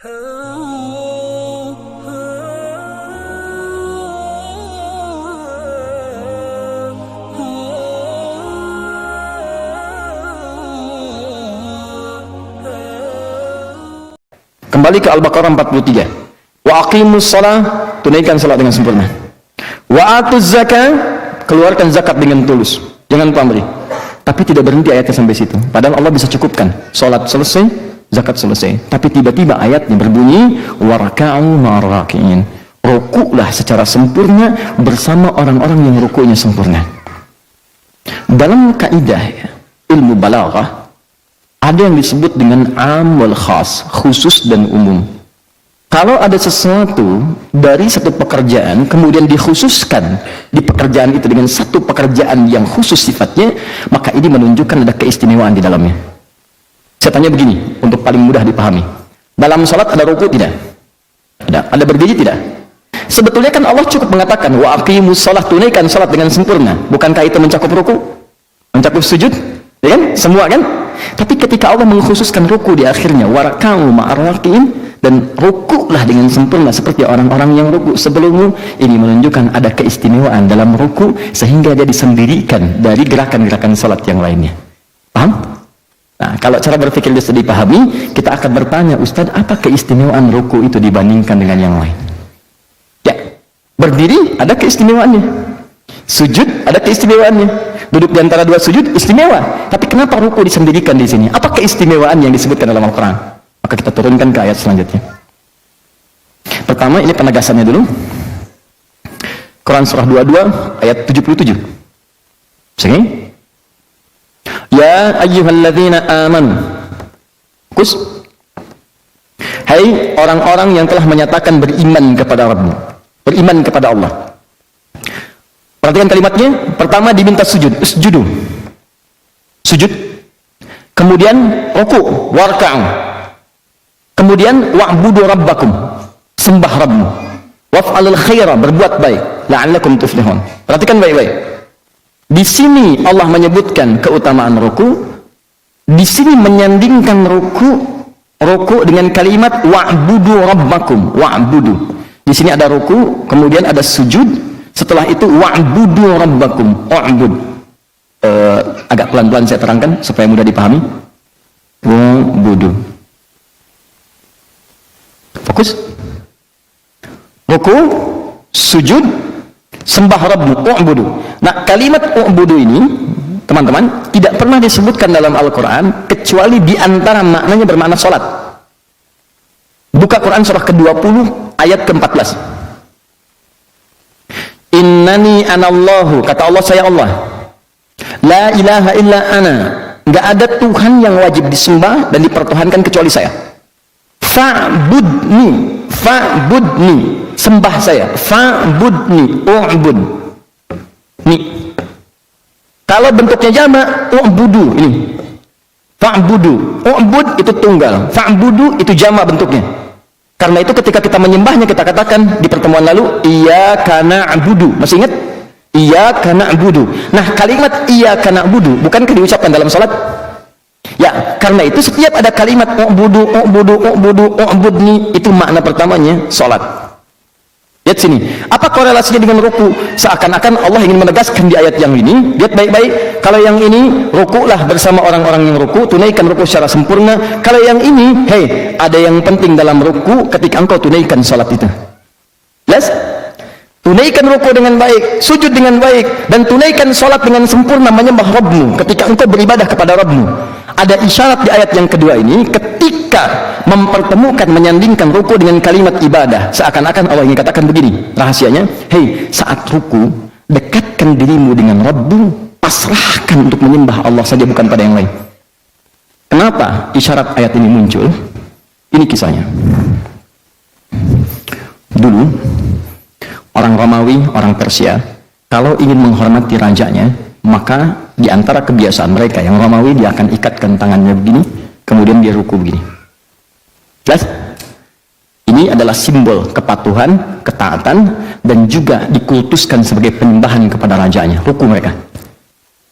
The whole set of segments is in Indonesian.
Kembali ke Al-Baqarah 43. Wa aqimus shalah, tunaikan salat dengan sempurna. Wa atuz zakah, keluarkan zakat dengan tulus, jangan pamrih. Tapi tidak berhenti ayatnya sampai situ. Padahal Allah bisa cukupkan. Salat selesai, zakat selesai. Tapi tiba-tiba ayatnya berbunyi waraka'u ma'raki'in. Rukuklah secara sempurna bersama orang-orang yang rukuknya sempurna. Dalam kaidah ilmu balaghah ada yang disebut dengan am wal khas, khusus dan umum. Kalau ada sesuatu dari satu pekerjaan kemudian dikhususkan di pekerjaan itu dengan satu pekerjaan yang khusus sifatnya, maka ini menunjukkan ada keistimewaan di dalamnya. Saya tanya begini untuk paling mudah dipahami. Dalam salat ada ruku tidak? Ada berdiri tidak? Sebetulnya kan Allah cukup mengatakan wa aqimus shalah, tunaikan salat dengan sempurna. Bukankah itu mencakup ruku? Mencakup sujud? Ya kan? Semua kan? Tapi ketika Allah mengkhususkan ruku di akhirnya waraka'u ma'raki'in, dan rukuklah dengan sempurna seperti orang-orang yang ruku sebelummu, ini menunjukkan ada keistimewaan dalam ruku sehingga dia disendirikan dari gerakan-gerakan salat yang lainnya. Paham? Nah, kalau cara berpikir bisa dipahami, kita akan bertanya, Ustaz, apa keistimewaan ruku itu dibandingkan dengan yang lain? Ya, berdiri ada keistimewaannya, sujud ada keistimewaannya, duduk di antara dua sujud istimewa. Tapi kenapa ruku disendirikan di sini? Apa keistimewaan yang disebutkan dalam Al-Quran? Maka kita turunkan ke ayat selanjutnya. Pertama, ini penegasannya dulu. Quran surah 22 ayat 77. Sini. Ya ayyuhalladzina amanu. Kus. Hai orang-orang yang telah menyatakan beriman kepada Rabbmu, beriman kepada Allah. Perhatikan kalimatnya. Pertama diminta sujud, usjudu. Sujud. Kemudian ruku, warka'u. Kemudian wa'budu rabbakum, sembah Rabbmu. Waf'alul khaira, berbuat baik, la'allakum tuflihun. Perhatikan baik-baik. Di sini Allah menyebutkan keutamaan ruku. Di sini menyandingkan ruku dengan kalimat wa'budu rabbakum, wa'budu. Di sini ada ruku, kemudian ada sujud. Setelah itu wa'budu rabbakum, wa'bud. Agak pelan-pelan saya terangkan supaya mudah dipahami. Wa'budu. Fokus. Ruku, sujud, sembah Rabbmu, u'budu. Nah, kalimat u'budu ini, teman-teman, tidak pernah disebutkan dalam Al-Quran kecuali di antara maknanya bermakna salat. Buka Quran surah ke-20 ayat ke-14. Innani anallahu, kata Allah, saya Allah. La ilaha illa ana. Enggak ada Tuhan yang wajib disembah dan dipertuhankan kecuali saya. Fa'budni, fa'budni, sembah saya. Fa'budni, u'bud. Nih. Kalau bentuknya jamak, u'budu ini. Fa'budu, u'bud itu tunggal, fa'budu itu jamak bentuknya. Karena itu ketika kita menyembahnya, kita katakan di pertemuan lalu, iyyaka na'budu. Masih ingat? Iyyaka na'budu. Nah, kalimat iyyaka na'budu bukankah diucapkan dalam salat? Ya, karena itu setiap ada kalimat u'budu, u'budu, u'budu, u'budni, itu makna pertamanya salat. Lihat sini, apa korelasinya dengan ruku? Seakan-akan Allah ingin menegaskan di ayat yang ini. Lihat baik-baik, kalau yang ini rukuklah bersama orang-orang yang ruku, tunaikan ruku secara sempurna. Kalau yang ini, hei, ada yang penting dalam ruku ketika engkau tunaikan salat itu. Jelas? Tunaikan ruku dengan baik, sujud dengan baik, dan tunaikan salat dengan sempurna menyembah Rabbmu ketika engkau beribadah kepada Rabbmu. Ada isyarat di ayat yang kedua ini ketika mempertemukan, menyandingkan ruku dengan kalimat ibadah. Seakan-akan Allah ingin katakan begini rahasianya, hei, saat ruku dekatkan dirimu dengan Rabbmu, pasrahkan untuk menyembah Allah saja, bukan pada yang lain. Kenapa isyarat ayat ini muncul? Ini kisahnya. Dulu orang Romawi, orang Persia, kalau ingin menghormati rajanya, maka di antara kebiasaan mereka yang Romawi, dia akan ikatkan tangannya begini, kemudian dia ruku begini. Jelas? Ini adalah simbol kepatuhan, ketaatan, dan juga dikultuskan sebagai penyembahan kepada rajanya, ruku mereka.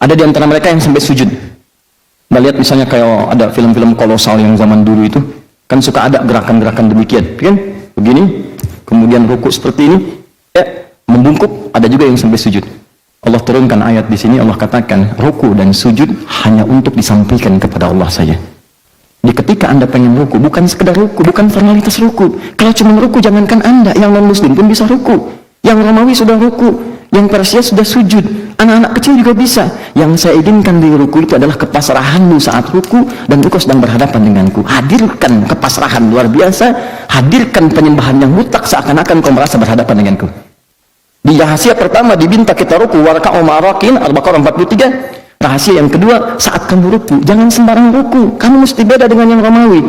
Ada di antara mereka yang sampai sujud. Kita lihat misalnya kayak ada film-film kolosal yang zaman dulu itu, Kan suka ada gerakan-gerakan demikian, kan? Begini, kemudian ruku seperti ini, ya, membungkuk, ada juga yang sampai sujud. Allah turunkan ayat di sini, Allah katakan, ruku dan sujud hanya untuk disampaikan kepada Allah saja. Di ketika Anda pengen ruku, bukan sekedar ruku, bukan formalitas ruku. Kalau cuma ruku, jangankan Anda, yang non-muslim pun bisa ruku. Yang Romawi sudah ruku, yang Persia sudah sujud, anak-anak kecil juga bisa. Yang saya inginkan di ruku itu adalah kepasrahanmu saat ruku, dan engkau sedang berhadapan denganku. Hadirkan kepasrahan luar biasa, hadirkan penyembahan yang mutlak seakan-akan kau merasa berhadapan denganku. Di rahasia pertama diminta kita ruku, warka'u ma'arakin, Al-Baqarah 43. Rahasia yang kedua, saat kamu ruku, jangan sembarang ruku. Kamu mesti beda dengan yang Romawi,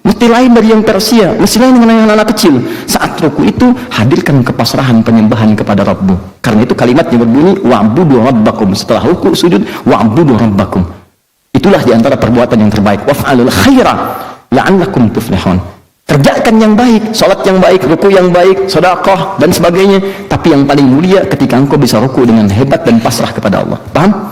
mesti lain dari yang Persia, mesti lain dengan yang anak-anak kecil. Saat ruku itu, hadirkan kepasrahan penyembahan kepada Rabbmu. Karena itu kalimatnya berbunyi, wa'budu rabbakum. Setelah ruku, sujud, wa'budu rabbakum. Itulah diantara perbuatan yang terbaik. Waf'alul khaira la'allakum tuflihun. Kerjakan yang baik, salat yang baik, ruku yang baik, sedekah dan sebagainya. Tapi yang paling mulia ketika engkau bisa ruku dengan hebat dan pasrah kepada Allah. Paham?